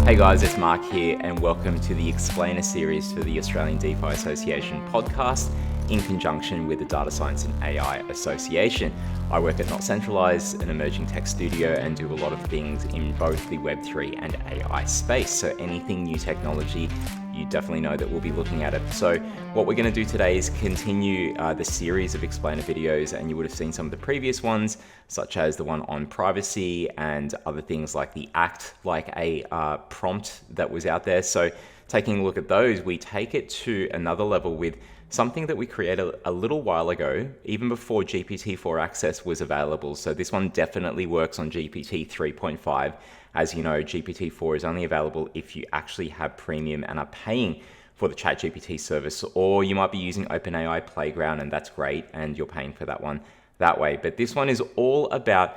Hey guys, it's Mark here, and welcome to the Explainer series for the Australian DeFi Association podcast in conjunction with the Data Science and AI Association. I work at Not Centralized, an emerging tech studio, and do a lot of things in both the Web3 and AI space. So anything new technology, you definitely know that we'll be looking at it. So what we're going to do today is continue the series of explainer videos, and you would have seen some of the previous ones, such as the one on privacy and other things like the act like a prompt that was out there. So taking a look at those, we take it to another level with something that we created a little while ago, even before GPT-4 access was available. So this one definitely works on GPT 3.5. As you know, GPT-4 is only available if you actually have premium and are paying for the ChatGPT service, or you might be using OpenAI Playground, and that's great, and you're paying for that one that way. But this one is all about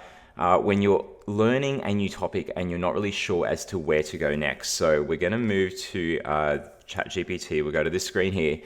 when you're learning a new topic and you're not really sure as to where to go next. So we're going to move to ChatGPT. We'll go to this screen here,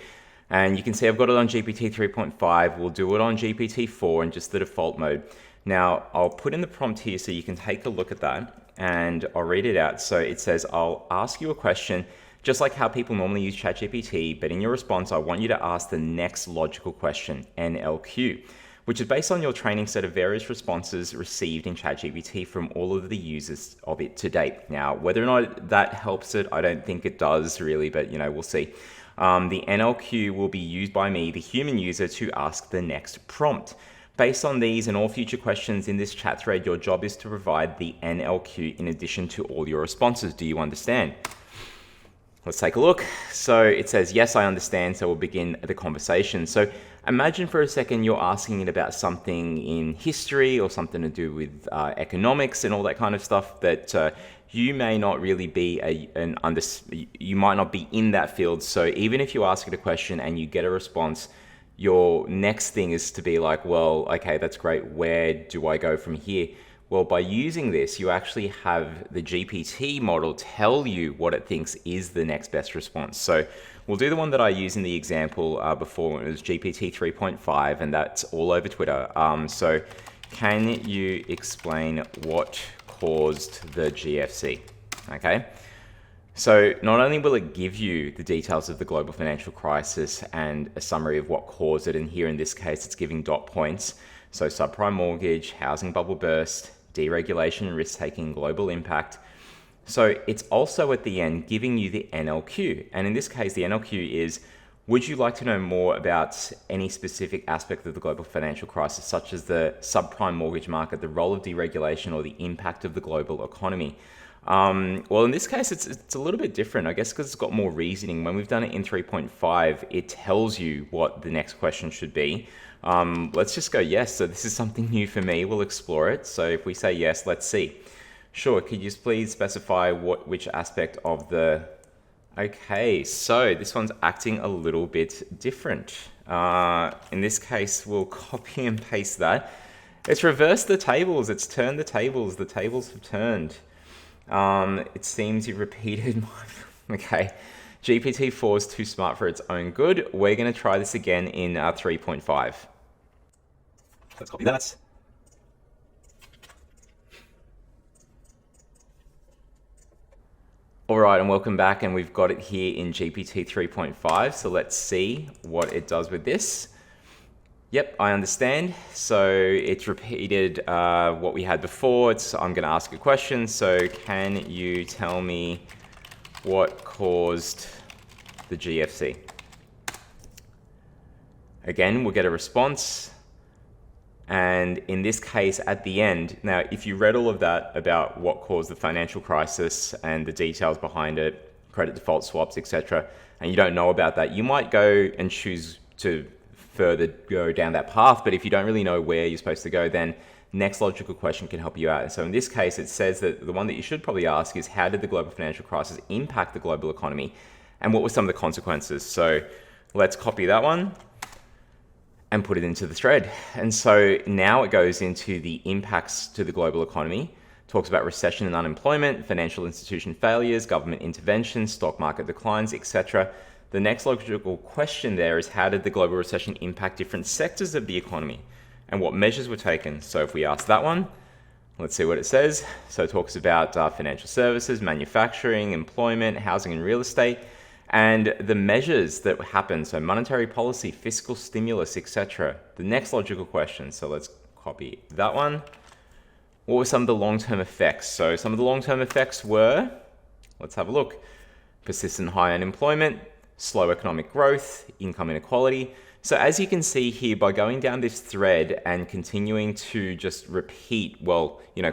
and you can see I've got it on GPT 3.5. We'll do it on GPT-4 in just the default mode. Now, I'll put in the prompt here so you can take a look at that, and I'll read it out. So it says, I'll ask you a question, just like how people normally use ChatGPT, but in your response, I want you to ask the next logical question, NLQ, which is based on your training set of various responses received in ChatGPT from all of the users of it to date. Now, whether or not that helps it, I don't think it does really, but we'll see. The NLQ will be used by me, the human user, to ask the next prompt. Based on these and all future questions in this chat thread, your job is to provide the NLQ in addition to all your responses. Do you understand? Let's take a look. So it says, yes, I understand. So we'll begin the conversation. So imagine for a second you're asking it about something in history or something to do with economics and all that kind of stuff that you may not really be you might not be in that field. So even if you ask it a question and you get a response, your next thing is to be like, well, okay, that's great. Where do I go from here? Well, by using this, you actually have the GPT model tell you what it thinks is the next best response. So we'll do the one that I used in the example before. It was GPT 3.5, and that's all over Twitter. So can you explain what caused the GFC? Okay. So not only will it give you the details of the global financial crisis and a summary of what caused it, and here in this case, it's giving dot points. So subprime mortgage, housing bubble burst, deregulation and risk-taking, global impact. So it's also at the end giving you the NLQ. And in this case, the NLQ is, would you like to know more about any specific aspect of the global financial crisis, such as the subprime mortgage market, the role of deregulation, or the impact of the global economy? Well, in this case, it's a little bit different, I guess, because it's got more reasoning. When we've done it in 3.5, it tells you what the next question should be. Let's just go yes. So this is something new for me. We'll explore it. So if we say yes, let's see. Sure. Could you please specify which aspect of the... Okay, so this one's acting a little bit different. In this case, we'll copy and paste that. It's reversed the tables. It's turned the tables. The tables have turned. It seems you repeated my... Okay. GPT-4 is too smart for its own good. We're going to try this again in 3.5. Let's copy that. All right, and welcome back. And we've got it here in GPT 3.5. So let's see what it does with this. Yep, I understand. So it's repeated what we had before. I'm going to ask a question. So can you tell me what caused the GFC? Again, we'll get a response. And in this case, at the end, now, if you read all of that about what caused the financial crisis and the details behind it, credit default swaps, etc., and you don't know about that, you might go and choose to further go down that path. But if you don't really know where you're supposed to go, then next logical question can help you out. And so in this case, it says that the one that you should probably ask is, how did the global financial crisis impact the global economy? And what were some of the consequences? So let's copy that one and put it into the thread. And so now it goes into the impacts to the global economy, talks about recession and unemployment, financial institution failures, government intervention, stock market declines, etc. The next logical question there is, how did the global recession impact different sectors of the economy and what measures were taken? So if we ask that one, Let's see what it says. So it talks about financial services, manufacturing, employment, housing and real estate, and the measures that happen. So monetary policy, fiscal stimulus, etc. The next logical question. So let's copy that one. What were some of the long-term effects? So some of the long-term effects were, let's have a look. Persistent high unemployment, slow economic growth, income inequality. So as you can see here, by going down this thread and continuing to just repeat,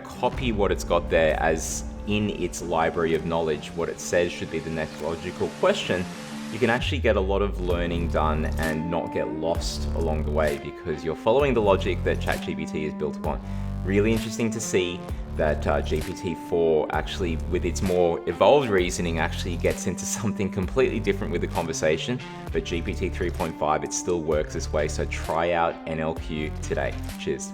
copy what it's got there as in its library of knowledge, what it says should be the next logical question, you can actually get a lot of learning done and not get lost along the way because you're following the logic that ChatGPT is built upon. Really interesting to see that GPT-4 actually, with its more evolved reasoning, actually gets into something completely different with the conversation. But GPT 3.5, it still works this way. So try out NLQ today. Cheers.